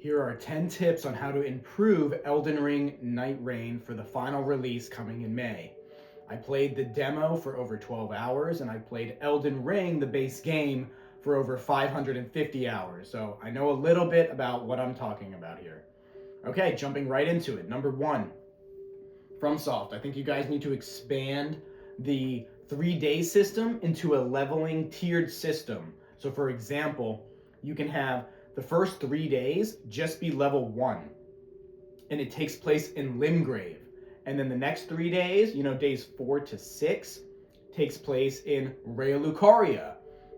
Here are 10 tips on how to improve Elden Ring Nightreign for the final release coming in May. I played the demo for over 12 hours, and I played Elden Ring, the base game, for over 550 hours, so I know a little bit about what I'm talking about here. Okay, jumping right into it. Number one, FromSoft. I think you guys need to expand the 3-day system into a leveling tiered system. So, for example, you can have the first 3 days just be level 1, and it takes place in Limgrave. And then the next 3 days, days 4 to 6, takes place in Rea Lucaria.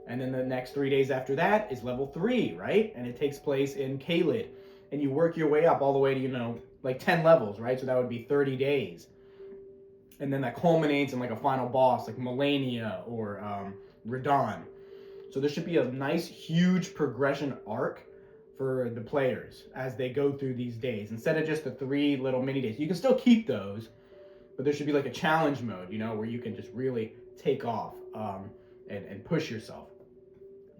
And then the next 3 days after that is level 3, right? And it takes place in Caelid. And you work your way up all the way to, like 10 levels, right? So that would be 30 days. And then that culminates in like a final boss, like Melania or Radon. So there should be a nice, huge progression arc for the players as they go through these days, instead of just the 3 little mini days. You can still keep those, but there should be like a challenge mode, where you can just really take off and push yourself.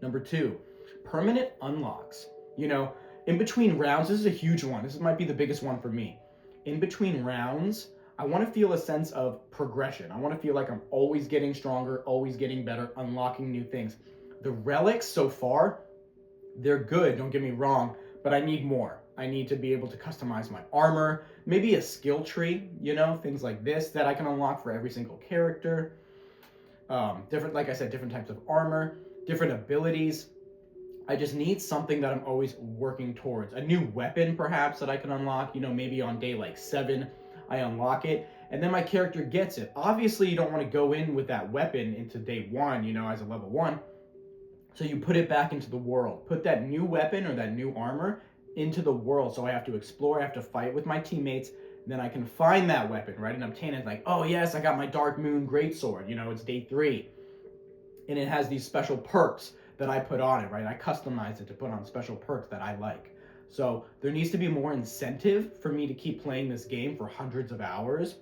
Number 2, permanent unlocks. In between rounds, this is a huge one. This might be the biggest one for me. In between rounds, I want to feel a sense of progression. I want to feel like I'm always getting stronger, always getting better, unlocking new things. The relics so far, they're good, don't get me wrong, but I need more. I need to be able to customize my armor, maybe a skill tree, things like this that I can unlock for every single character. Different, like I said, different types of armor, different abilities. I just need something that I'm always working towards. A new weapon, perhaps, that I can unlock, maybe on day like 7, I unlock it, and then my character gets it. Obviously, you don't want to go in with that weapon into day 1, as a level 1. So you put it back into the world. Put that new weapon or that new armor into the world. So I have to explore, I have to fight with my teammates, then I can find that weapon, right? And obtain it like, oh yes, I got my Dark Moon Greatsword, it's day 3. And it has these special perks that I put on it, right? I customize it to put on special perks that I like. So there needs to be more incentive for me to keep playing this game for hundreds of hours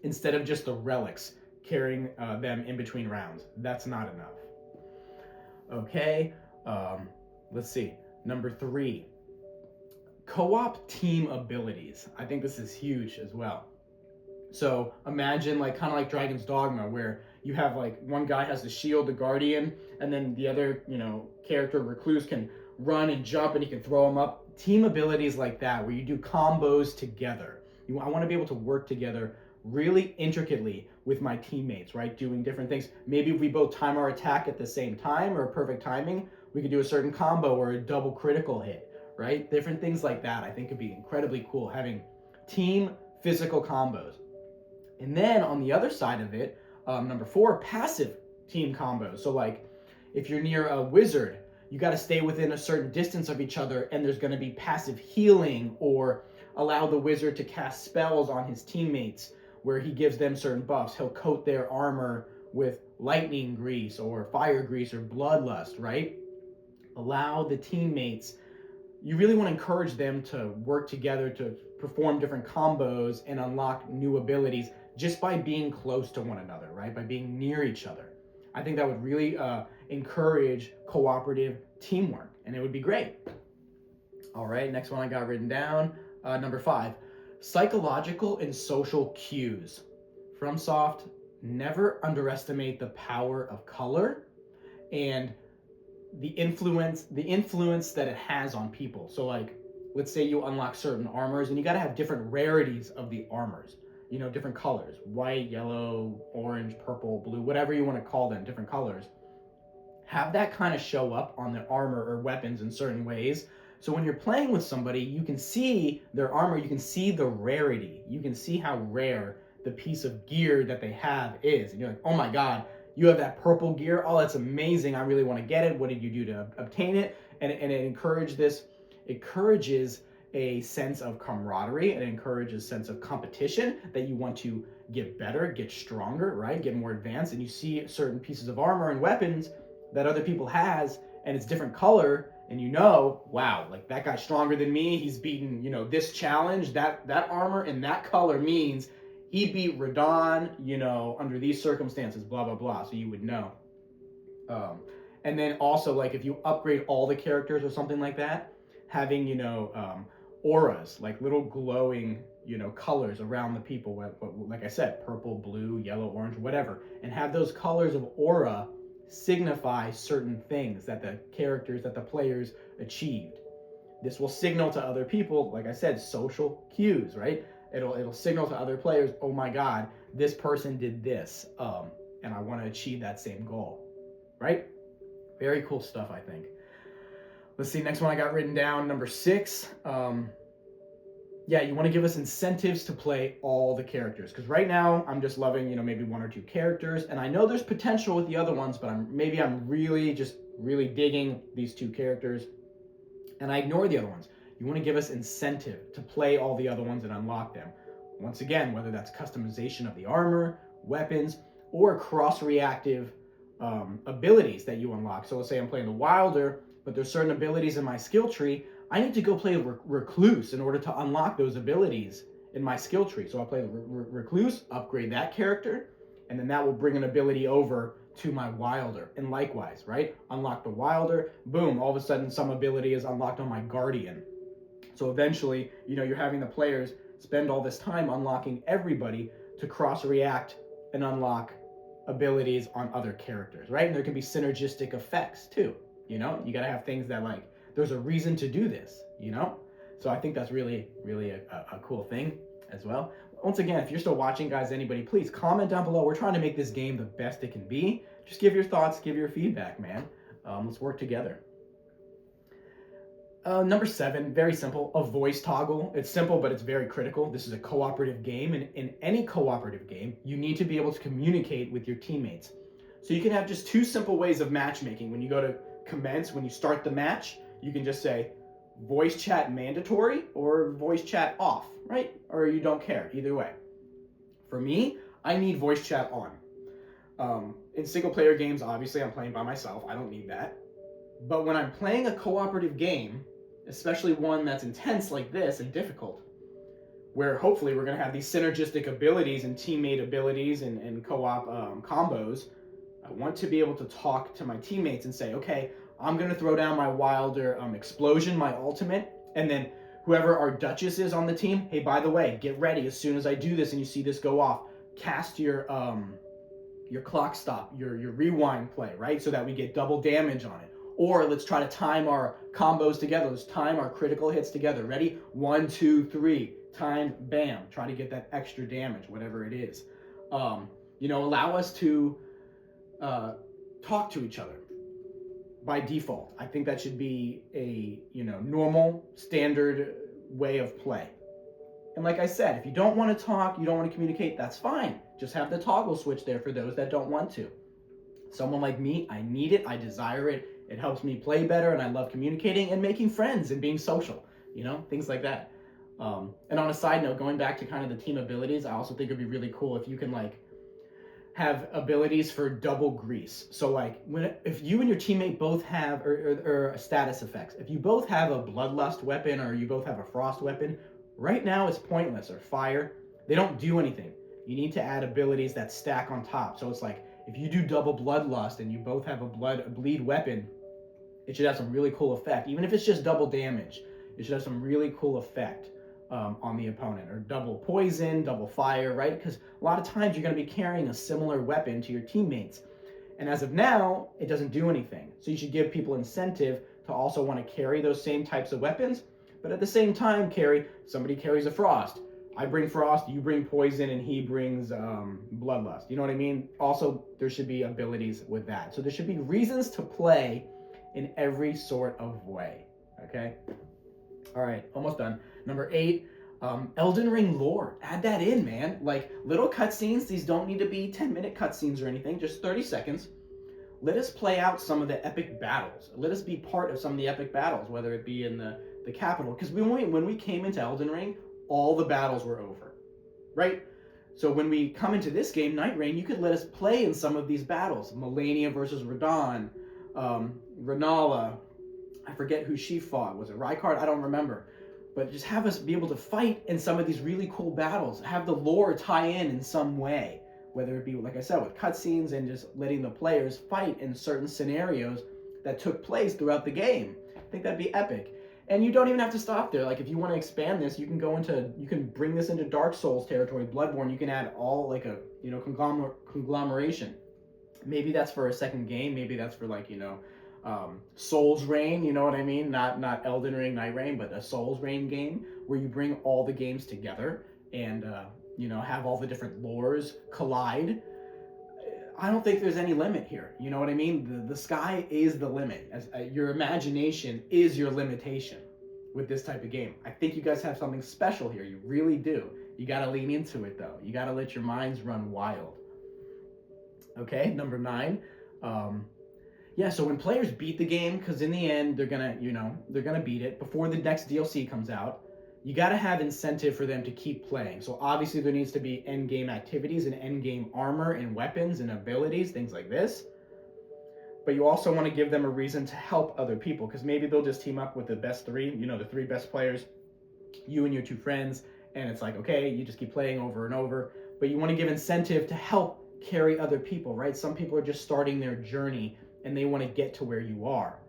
instead of just the relics, carrying them in between rounds. That's not enough. Okay, let's see. Number 3, co-op team abilities. I think this is huge as well. So imagine kind of like Dragon's Dogma, where you have like one guy has the shield, the guardian, and then the other, character, recluse, can run and jump and he can throw them up. Team abilities like that, where you do combos together. I want to be able to work together really intricately with my teammates, right? Doing different things. Maybe if we both time our attack at the same time or perfect timing, we could do a certain combo or a double critical hit, right? Different things like that I think could be incredibly cool, having team physical combos. And then on the other side of it, number 4, passive team combos. So like if you're near a wizard, you got to stay within a certain distance of each other, and there's going to be passive healing, or allow the wizard to cast spells on his teammates where he gives them certain buffs. He'll coat their armor with lightning grease or fire grease or bloodlust, right? Allow the teammates, you really want to encourage them to work together to perform different combos and unlock new abilities just by being close to one another, right? By being near each other. I think that would really encourage cooperative teamwork, and it would be great. All right, next one I got written down. Number 5, psychological and social cues. FromSoft, never underestimate the power of color and the influence that it has on people. So like, let's say you unlock certain armors, and you got to have different rarities of the armors. Different colors, white, yellow, orange, purple, blue, whatever you want to call them, different colors. Have that kind of show up on the armor or weapons in certain ways. So when you're playing with somebody, you can see their armor, you can see the rarity, you can see how rare the piece of gear that they have is. And you're like, oh my God, you have that purple gear. Oh, that's amazing. I really want to get it. What did you do to obtain it? And it encourages a sense of camaraderie, and encourages a sense of competition, that you want to get better, get stronger, right? Get more advanced. And you see certain pieces of armor and weapons that other people has, and it's different color, and wow, like that guy's stronger than me. He's beaten, this challenge. That armor and that color means he beat Radon, under these circumstances, blah, blah, blah. So you would know. And then also, like, if you upgrade all the characters or something like that, having, auras, like little glowing, colors around the people, like I said, purple, blue, yellow, orange, whatever, and have those colors of aura signify certain things that the players achieved. This will signal to other people, like I said, social cues, right? It'll signal to other players, oh my God, this person did this, and I want to achieve that same goal, right? Very cool stuff, I think. Let's see, next one I got written down, number 6. You want to give us incentives to play all the characters, because right now I'm just loving, maybe 1 or 2 characters, and I know there's potential with the other ones, but I'm really digging these 2 characters, and I ignore the other ones. You want to give us incentive to play all the other ones and unlock them. Once again, whether that's customization of the armor, weapons, or cross-reactive abilities that you unlock. So let's say I'm playing the Wilder, but there's certain abilities in my skill tree. I need to go play Recluse in order to unlock those abilities in my skill tree. So I'll play the Recluse, upgrade that character, and then that will bring an ability over to my Wilder. And likewise, right? Unlock the Wilder, boom, all of a sudden some ability is unlocked on my Guardian. So eventually, you're having the players spend all this time unlocking everybody to cross-react and unlock abilities on other characters, right? And there can be synergistic effects too. You got to have things that, like, there's a reason to do this, So I think that's really, really a cool thing as well. Once again, if you're still watching, guys, anybody, please comment down below. We're trying to make this game the best it can be. Just give your thoughts, give your feedback, man. Let's work together. Number 7, very simple, a voice toggle. It's simple, but it's very critical. This is a cooperative game, and in any cooperative game, you need to be able to communicate with your teammates. So you can have just 2 simple ways of matchmaking. When you go to commence, when you start the match, you can just say voice chat mandatory or voice chat off, right? Or you don't care, either way. For me, I need voice chat on. In single player games, obviously I'm playing by myself. I don't need that. But when I'm playing a cooperative game, especially one that's intense like this and difficult, where hopefully we're going to have these synergistic abilities and teammate abilities and co-op combos, I want to be able to talk to my teammates and say, okay, I'm going to throw down my Wilder explosion, my ultimate, and then whoever our Duchess is on the team, hey, by the way, get ready as soon as I do this and you see this go off, cast your clock stop, your rewind play, right? So that we get double damage on it. Or let's try to time our combos together. Let's time our critical hits together. Ready? 1, 2, 3. Time, bam. Try to get that extra damage, whatever it is. Allow us to talk to each other by default. I think that should be a normal, standard way of play. And like I said, if you don't want to talk, you don't want to communicate, that's fine. Just have the toggle switch there for those that don't want to. Someone like me, I need it, I desire it. It helps me play better, and I love communicating and making friends and being social, things like that. And on a side note, going back to kind of the team abilities, I also think it'd be really cool if you can have abilities for double grease. So if you and your teammate both have or status effects, if you both have a bloodlust weapon or you both have a frost weapon, right now it's pointless, or fire. They don't do anything. You need to add abilities that stack on top. So it's like if you do double bloodlust and you both have a bleed weapon, it should have some really cool effect. Even if it's just double damage, it should have some really cool effect on the opponent. Or double poison, double fire, right? Because a lot of times you're going to be carrying a similar weapon to your teammates. And as of now, it doesn't do anything. So you should give people incentive to also want to carry those same types of weapons. But at the same time, somebody carries a frost. I bring frost, you bring poison, and he brings bloodlust. You know what I mean? Also, there should be abilities with that. So there should be reasons to play in every sort of way, okay? All right, almost done. Number 8, Elden Ring lore. Add that in, man. Like, little cutscenes. These don't need to be 10-minute cutscenes or anything, just 30 seconds. Let us play out some of the epic battles. Let us be part of some of the epic battles, whether it be in the capital. Because when we came into Elden Ring, all the battles were over, right? So when we come into this game, Nightreign, you could let us play in some of these battles. Melania versus Radahn, Renala, I forget who she fought. Was it Rykard? I don't remember. But just have us be able to fight in some of these really cool battles. Have the lore tie in some way. Whether it be, like I said, with cutscenes and just letting the players fight in certain scenarios that took place throughout the game. I think that'd be epic. And you don't even have to stop there. Like if you want to expand this, you can bring this into Dark Souls territory, Bloodborne. You can add all like a conglomeration. Maybe that's for a second game. Maybe that's for like Souls Reign. You know what I mean? Not Elden Ring Nightreign, but a Souls Reign game where you bring all the games together and have all the different lores collide. I don't think there's any limit here. You know what I mean? The sky is the limit. Your imagination is your limitation with this type of game. I think you guys have something special here. You really do. You got to lean into it, though. You got to let your minds run wild. Okay, number 9. So when players beat the game, because in the end they're gonna beat it before the next DLC comes out, you got to have incentive for them to keep playing. So obviously there needs to be end game activities and end game armor and weapons and abilities, things like this. But you also want to give them a reason to help other people, because maybe they'll just team up with the best 3, the 3 best players, you and your 2 friends, and it's like, okay, you just keep playing over and over. But you want to give incentive to help carry other people, right? Some people are just starting their journey and they want to get to where you are.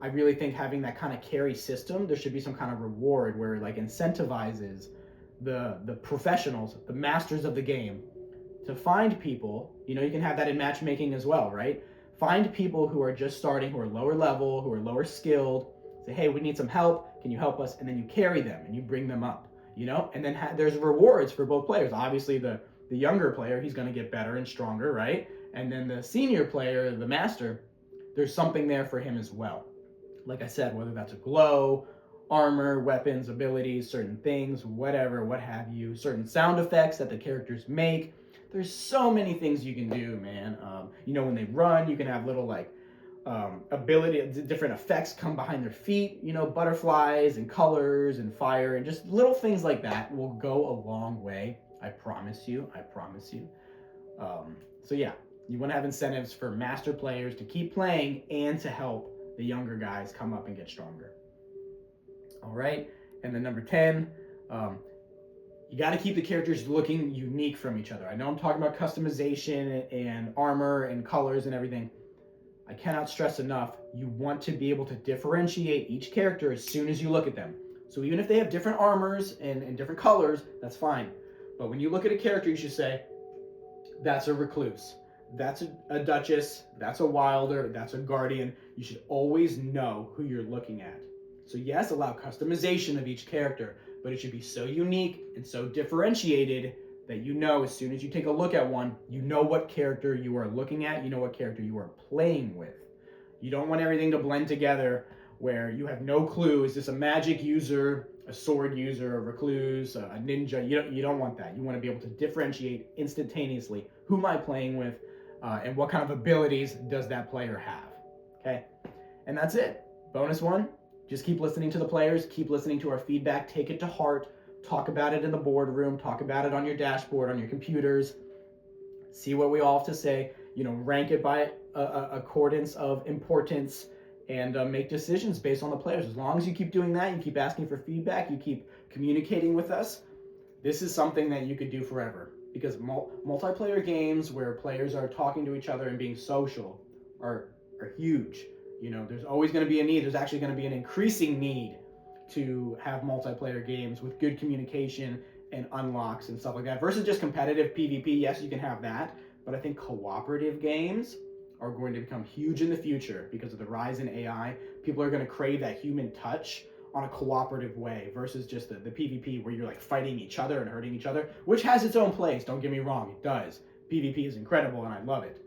I really think having that kind of carry system, there should be some kind of reward where it like incentivizes the professionals, the masters of the game, to find people. You can have that in matchmaking as well, right? Find people who are just starting, who are lower level, who are lower skilled. Say, hey, we need some help. Can you help us? And then you carry them and you bring them up, and then there's rewards for both players. Obviously, the younger player, he's going to get better and stronger, right? And then the senior player, the master, there's something there for him as well. Like I said, whether that's a glow, armor, weapons, abilities, certain things, whatever, what have you, certain sound effects that the characters make. There's so many things you can do, man. When they run, you can have little ability, different effects come behind their feet, butterflies and colors and fire and just little things like that will go a long way. I promise you. So yeah, you want to have incentives for master players to keep playing and to help the younger guys come up and get stronger. All right, and then number 10, you got to keep the characters looking unique from each other. I know I'm talking about customization and armor and colors and everything. I cannot stress enough, you want to be able to differentiate each character as soon as you look at them. So even if they have different armors and different colors, that's fine. But when you look at a character, you should say, that's a recluse, that's a duchess, that's a wilder, that's a guardian. You should always know who you're looking at. So yes, allow customization of each character, but it should be so unique and so differentiated that as soon as you take a look at one, you know what character you are looking at, you know what character you are playing with. You don't want everything to blend together where you have no clue, is this a magic user, a sword user, a recluse, a ninja? You don't want that. You want to be able to differentiate instantaneously who am I playing with and what kind of abilities does that player have, okay? And that's it. Bonus 1, just keep listening to the players, keep listening to our feedback, take it to heart, talk about it in the boardroom, talk about it on your dashboard, on your computers, see what we all have to say, rank it by accordance of importance, and make decisions based on the players. As long as you keep doing that, you keep asking for feedback, you keep communicating with us, this is something that you could do forever. Because multiplayer games where players are talking to each other and being social are huge. There's always going to be a need. There's actually going to be an increasing need to have multiplayer games with good communication and unlocks and stuff like that versus just competitive PvP. Yes, you can have that, but I think cooperative games are going to become huge in the future because of the rise in AI. People are going to crave that human touch on a cooperative way versus just the PvP where you're like fighting each other and hurting each other, which has its own place. Don't get me wrong, it does. PvP is incredible and I love it.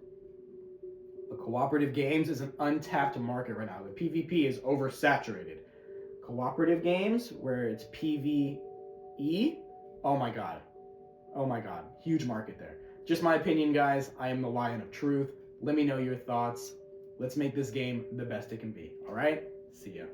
But cooperative games is an untapped market right now. The PvP is oversaturated. Cooperative games where it's PvE, oh my god, huge market there. Just my opinion, guys. I am the lion of truth. Let me know your thoughts. Let's make this game the best it can be. All right, see ya.